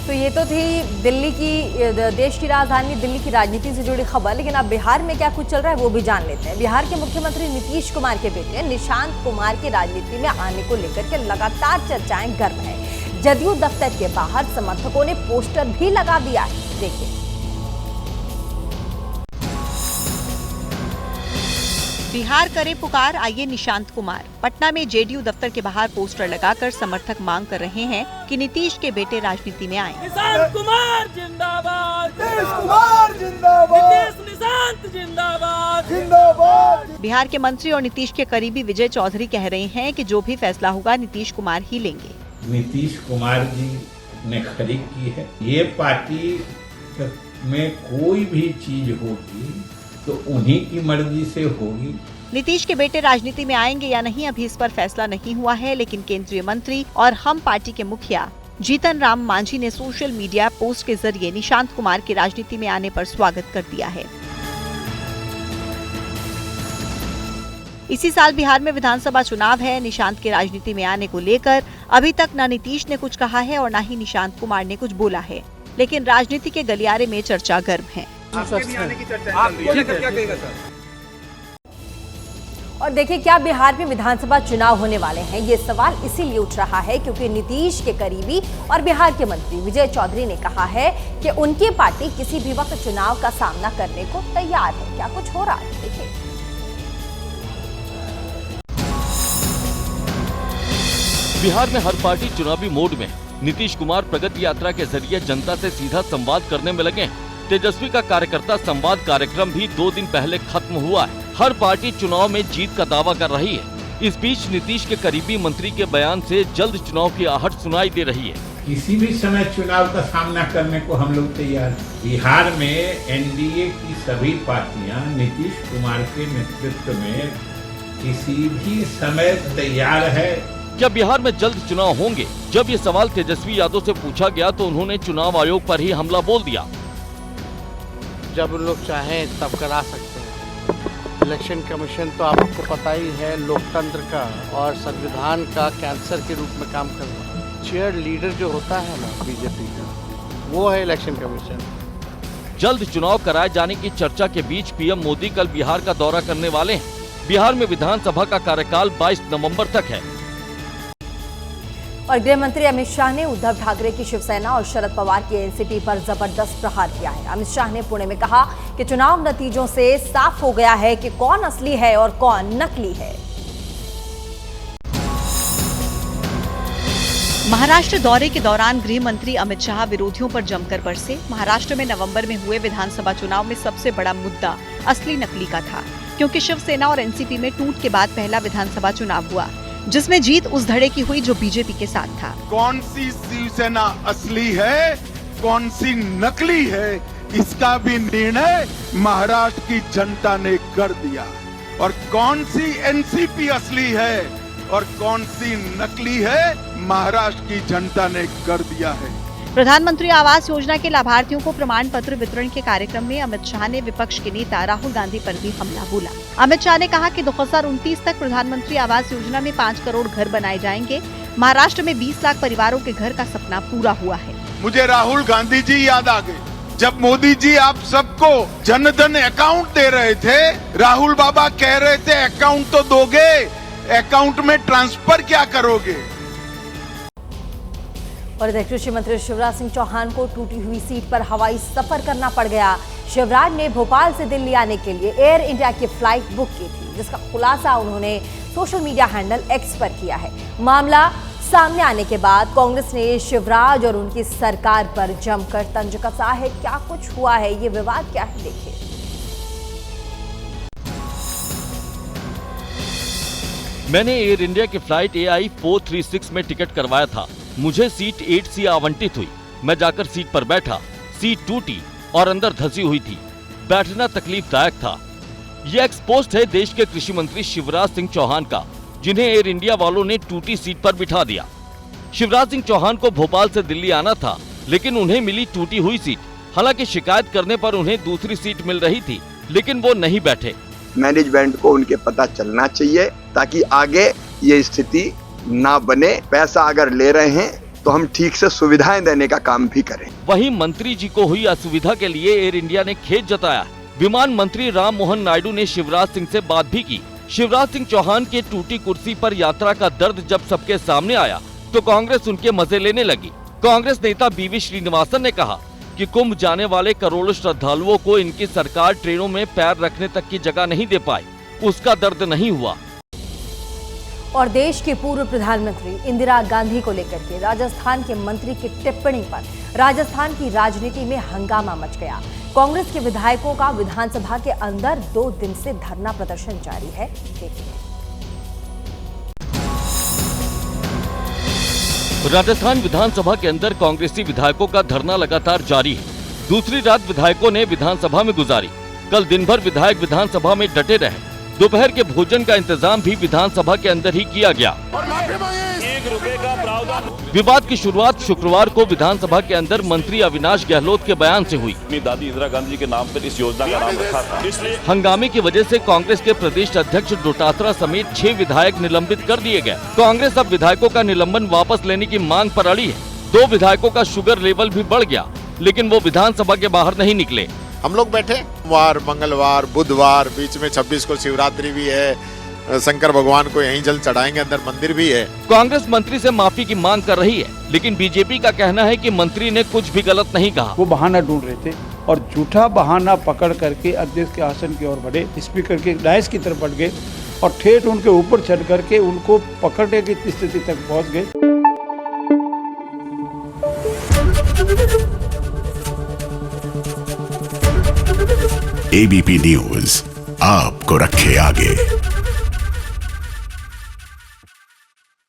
तो ये तो थी दिल्ली की, देश की राजधानी दिल्ली की राजनीति से जुड़ी खबर। लेकिन अब बिहार में क्या कुछ चल रहा है वो भी जान लेते हैं। बिहार के मुख्यमंत्री नीतीश कुमार के बेटे निशांत कुमार की राजनीति में आने को लेकर के लगातार चर्चाएं गर्म है। जदयू दफ्तर के बाहर समर्थकों ने पोस्टर भी लगा दिया है। देखिए, बिहार करे पुकार, आइए निशांत कुमार। पटना में जेडीयू दफ्तर के बाहर पोस्टर लगाकर समर्थक मांग कर रहे हैं कि नीतीश के बेटे राजनीति में आएं। निशांत कुमार जिंदाबाद, नीतीश कुमार जिंदाबाद, निशांत जिंदाबाद, जिंदाबाद। बिहार के मंत्री और नीतीश के करीबी विजय चौधरी कह रहे हैं कि जो भी फैसला होगा नीतीश कुमार ही लेंगे। नीतीश कुमार जी ने खड़ी की है। ये पार्टी में कोई भी चीज होगी तो उन्हीं की मर्जी से होगी। नीतीश के बेटे राजनीति में आएंगे या नहीं, अभी इस पर फैसला नहीं हुआ है। लेकिन केंद्रीय मंत्री और हम पार्टी के मुखिया जीतन राम मांझी ने सोशल मीडिया पोस्ट के जरिए निशांत कुमार के राजनीति में आने पर स्वागत कर दिया है। इसी साल बिहार में विधानसभा चुनाव है। निशांत के राजनीति में आने को लेकर अभी तक न नीतीश ने कुछ कहा है और न ही निशांत कुमार ने कुछ बोला है। लेकिन राजनीति के गलियारे में चर्चा गर्म है। और देखिए, क्या बिहार में विधानसभा चुनाव होने वाले हैं? ये सवाल इसीलिए उठ रहा है क्योंकि नीतीश के करीबी और बिहार के मंत्री विजय चौधरी ने कहा है कि उनकी पार्टी किसी भी वक्त चुनाव का सामना करने को तैयार है। क्या कुछ हो रहा है, देखिए। बिहार में हर पार्टी चुनावी मोड में है। नीतीश कुमार प्रगति यात्रा के जरिए जनता से सीधा संवाद करने में लगे हैं। तेजस्वी का कार्यकर्ता संवाद कार्यक्रम भी 2 दिन पहले खत्म हुआ है। हर पार्टी चुनाव में जीत का दावा कर रही है। इस बीच नीतीश के करीबी मंत्री के बयान से जल्द चुनाव की आहट सुनाई दे रही है। किसी भी समय चुनाव का सामना करने को हम लोग तैयार हैं। बिहार में एनडीए की सभी पार्टियां नीतीश कुमार के नेतृत्व में किसी भी समय तैयार है। क्या बिहार में जल्द चुनाव होंगे? जब ये सवाल तेजस्वी यादव से पूछा गया तो उन्होंने चुनाव आयोग पर ही हमला बोल दिया। जब लोग चाहें तब करा सकते हैं। इलेक्शन कमीशन तो आपको पता ही है, लोकतंत्र का और संविधान का कैंसर के रूप में काम कर रहा है। चेयर लीडर जो होता है ना बीजेपी का, वो है इलेक्शन कमीशन। जल्द चुनाव कराए जाने की चर्चा के बीच पीएम मोदी कल बिहार का दौरा करने वाले हैं। बिहार में विधानसभा का कार्यकाल 22 नवंबर तक है। और गृह मंत्री अमित शाह ने उद्धव ठाकरे की शिवसेना और शरद पवार की एनसीपी पर जबरदस्त प्रहार किया है। अमित शाह ने पुणे में कहा कि चुनाव नतीजों से साफ हो गया है कि कौन असली है और कौन नकली है। महाराष्ट्र दौरे के दौरान गृह मंत्री अमित शाह विरोधियों पर जमकर बरसे। महाराष्ट्र में नवंबर में हुए विधानसभा चुनाव में सबसे बड़ा मुद्दा असली नकली का था, क्योंकि शिवसेना और एनसीपी में टूट के बाद पहला विधानसभा चुनाव हुआ जिसमें जीत उस धड़े की हुई जो बीजेपी के साथ था। कौन सी शिवसेना असली है, कौन सी नकली है, इसका भी निर्णय महाराष्ट्र की जनता ने कर दिया। और कौन सी एनसीपी असली है और कौन सी नकली है, महाराष्ट्र की जनता ने कर दिया है। प्रधानमंत्री आवास योजना के लाभार्थियों को प्रमाण पत्र वितरण के कार्यक्रम में अमित शाह ने विपक्ष के नेता राहुल गांधी पर भी हमला बोला। अमित शाह ने कहा कि 2029 तक प्रधानमंत्री आवास योजना में 5 करोड़ घर बनाए जाएंगे। महाराष्ट्र में 20 लाख परिवारों के घर का सपना पूरा हुआ है। मुझे राहुल गांधी जी याद आ गए, जब मोदी जी आप सबको जनधन अकाउंट दे रहे थे। राहुल बाबा कह रहे थे अकाउंट तो दोगे, अकाउंट में ट्रांसफर क्या करोगे। और इधर कृषि मंत्री शिवराज सिंह चौहान को टूटी हुई सीट पर हवाई सफर करना पड़ गया। शिवराज ने भोपाल से दिल्ली आने के लिए एयर इंडिया की फ्लाइट बुक की थी, जिसका खुलासा उन्होंने सोशल मीडिया हैंडल एक्स पर किया है। मामला सामने आने के बाद कांग्रेस ने शिवराज और उनकी सरकार पर जमकर तंज कसा है। क्या कुछ हुआ है, ये विवाद क्या है, देखिए। मैंने एयर इंडिया की फ्लाइट AI 436 में टिकट करवाया था। मुझे सीट 8C आवंटित हुई। मैं जाकर सीट पर बैठा, सीट टूटी और अंदर धंसी हुई थी। बैठना तकलीफदायक था। यह एक्सपोस्ट है देश के कृषि मंत्री शिवराज सिंह चौहान का, जिन्हें एयर इंडिया वालों ने टूटी सीट पर बिठा दिया। शिवराज सिंह चौहान को भोपाल से दिल्ली आना था, लेकिन उन्हें मिली टूटी हुई सीट। हालांकि शिकायत करने पर उन्हें दूसरी सीट मिल रही थी, लेकिन वो नहीं बैठे। मैनेजमेंट को उनके पता चलना चाहिए ताकि आगे ये स्थिति ना बने। पैसा अगर ले रहे हैं तो हम ठीक से सुविधाएं देने का काम भी करें। वहीं मंत्री जी को हुई असुविधा के लिए एयर इंडिया ने खेद जताया। विमान मंत्री राम मोहन नायडू ने शिवराज सिंह से बात भी की। शिवराज सिंह चौहान के टूटी कुर्सी पर यात्रा का दर्द जब सबके सामने आया तो कांग्रेस उनके मजे लेने लगी। कांग्रेस नेता बीवी श्रीनिवासन ने कहा कि कुंभ जाने वाले करोड़ों श्रद्धालुओं को इनकी सरकार ट्रेनों में पैर रखने तक की जगह नहीं दे पाई, उसका दर्द नहीं हुआ। और देश की पूर्व प्रधानमंत्री इंदिरा गांधी को लेकर के राजस्थान के मंत्री की टिप्पणी पर राजस्थान की राजनीति में हंगामा मच गया। कांग्रेस के विधायकों का विधानसभा के अंदर 2 दिन से धरना प्रदर्शन जारी है। देखिए। राजस्थान विधानसभा के अंदर कांग्रेसी विधायकों का धरना लगातार जारी है। दूसरी रात विधायकों ने विधानसभा में गुजारी। कल दिन भर विधायक विधानसभा में डटे रहे। दोपहर के भोजन का इंतजाम भी विधानसभा के अंदर ही किया गया। विवाद की शुरुआत शुक्रवार को विधानसभा के अंदर मंत्री अविनाश गहलोत के बयान से हुई। अपनी दादी इंदिरा गांधी के नाम पर इस योजना का नाम रखा था, इसलिए हंगामे की वजह से कांग्रेस के प्रदेश अध्यक्ष डोटासरा समेत 6 विधायक निलंबित कर दिए गए। कांग्रेस अब विधायकों का निलंबन वापस लेने की मांग पर अड़ी है। 2 विधायकों का शुगर लेवल भी बढ़ गया, लेकिन वो विधानसभा के बाहर नहीं निकले। हम लोग बैठे सोमवार, मंगलवार, बुधवार, बीच में 26 को शिवरात्रि भी है, शंकर भगवान को यहीं जल चढ़ाएंगे, अंदर मंदिर भी है। कांग्रेस मंत्री से माफी की मांग कर रही है, लेकिन बीजेपी का कहना है कि मंत्री ने कुछ भी गलत नहीं कहा। वो बहाना ढूंढ रहे थे और झूठा बहाना पकड़ करके अध्यक्ष के आसन की ओर बढ़े, स्पीकर के डायस की तरफ बढ़ गए और ठेठ उनके ऊपर चढ़ करके उनको पकड़ने की स्थिति तक पहुंच गए। एबीपी न्यूज आपको रखे आगे।